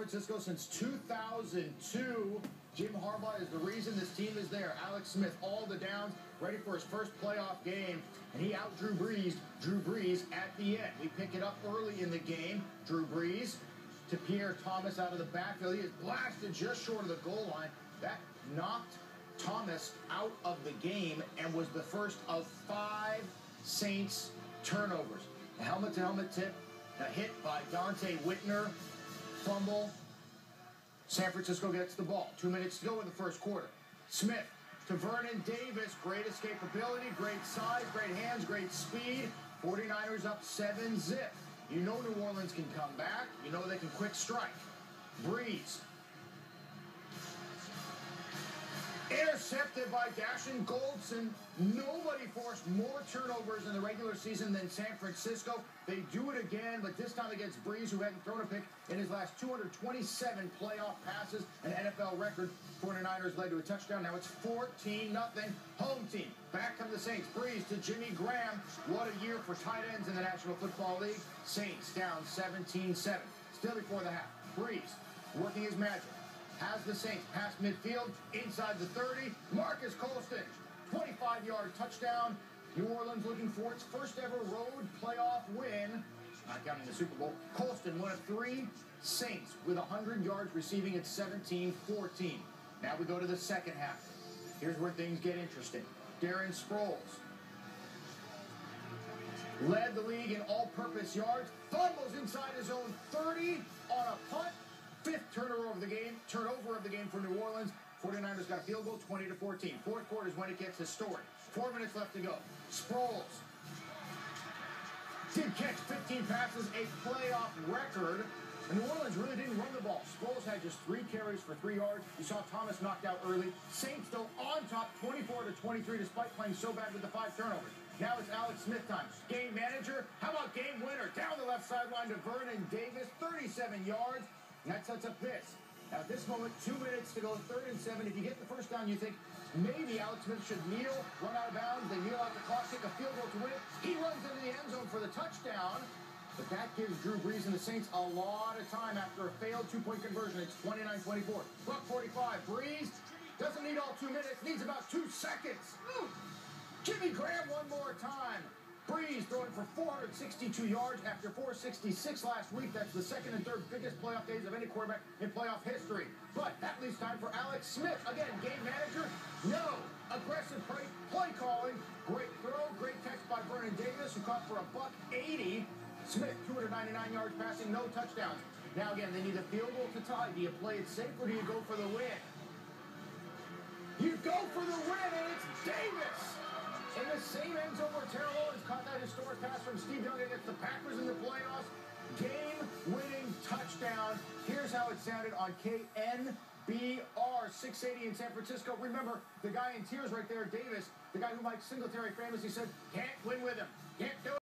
Francisco since 2002. Jim Harbaugh is the reason this team is there. Alex Smith, all the downs, ready for his first playoff game, and he out-Drew Brees at the end. We pick it up early in the game. Drew Brees to Pierre Thomas out of the backfield. He is blasted just short of the goal line. That knocked Thomas out of the game and was the first of 5 Saints turnovers. A helmet-to-helmet tip, a hit by Dante Whitner, fumble. San Francisco gets the ball. 2 minutes to go in the first quarter. Smith to Vernon Davis. Great escapability, great size, great hands, great speed. 49ers up 7-zip. You know New Orleans can come back. You know they can quick strike. Brees. Intercepted by Dashon Goldson. Nobody forced more turnovers in the regular season than San Francisco. They do it again, but this time against Brees, who hadn't thrown a pick in his last 227 playoff passes, an NFL record. 49ers led to a touchdown. Now it's 14-0. Home team. Back come the Saints. Brees to Jimmy Graham. What a year for tight ends in the National Football League. Saints down 17-7. Still before the half. Brees working his magic. Has the Saints past midfield, inside the 30. Marcus Colston, 25-yard touchdown. New Orleans looking for its first ever road playoff win, not counting the Super Bowl. Colston, one of 3. Saints with 100 yards receiving at 17-14. Now we go to the second half. Here's where things get interesting. Darren Sproles led the league in all-purpose yards. Fumbles inside his own 30 on a punt. 5th turnover of the game for New Orleans. 49ers got a field goal, 20-14. Fourth quarter is when it gets historic. 4 minutes left to go. Sproles did catch 15 passes, a playoff record. And New Orleans really didn't run the ball. Sproles had just 3 carries for 3 yards. You saw Thomas knocked out early. Saints still on top, 24-23, despite playing so bad with the 5 turnovers. Now it's Alex Smith time. Game manager. How about game winner? Down the left sideline to Vernon Davis, 37 yards. And that sets up this. Now at this moment, 2 minutes to go, 3rd and 7. If you get the first down, you think maybe Alex Smith should kneel, run out of bounds. They kneel out the clock, kick a field goal to win it. He runs into the end zone for the touchdown. But that gives Drew Brees and the Saints a lot of time after a failed 2-point conversion. It's 29-24. Buck 45. Brees doesn't need all 2 minutes, needs about 2 seconds. Jimmy Graham one more time. Brees throwing for 462 yards after 466 last week. That's the 2nd and 3rd biggest playoff days of any quarterback in playoff history. But that leaves time for Alex Smith. Again, game manager, no. Aggressive play calling. Great throw, great catch by Vernon Davis, who caught for a $180. Smith, 299 yards passing, no touchdowns. Now again, they need a field goal to tie. Do you play it safe or do you go for the win? You go for the win, and it's Davis! In the same end zone where Terrell Owens caught that historic pass from Steve Young against the Packers in the playoffs. Game-winning touchdown. Here's how it sounded on KNBR 680 in San Francisco. Remember, the guy in tears right there, Davis, the guy who Mike Singletary famously said, can't win with him. Can't do it.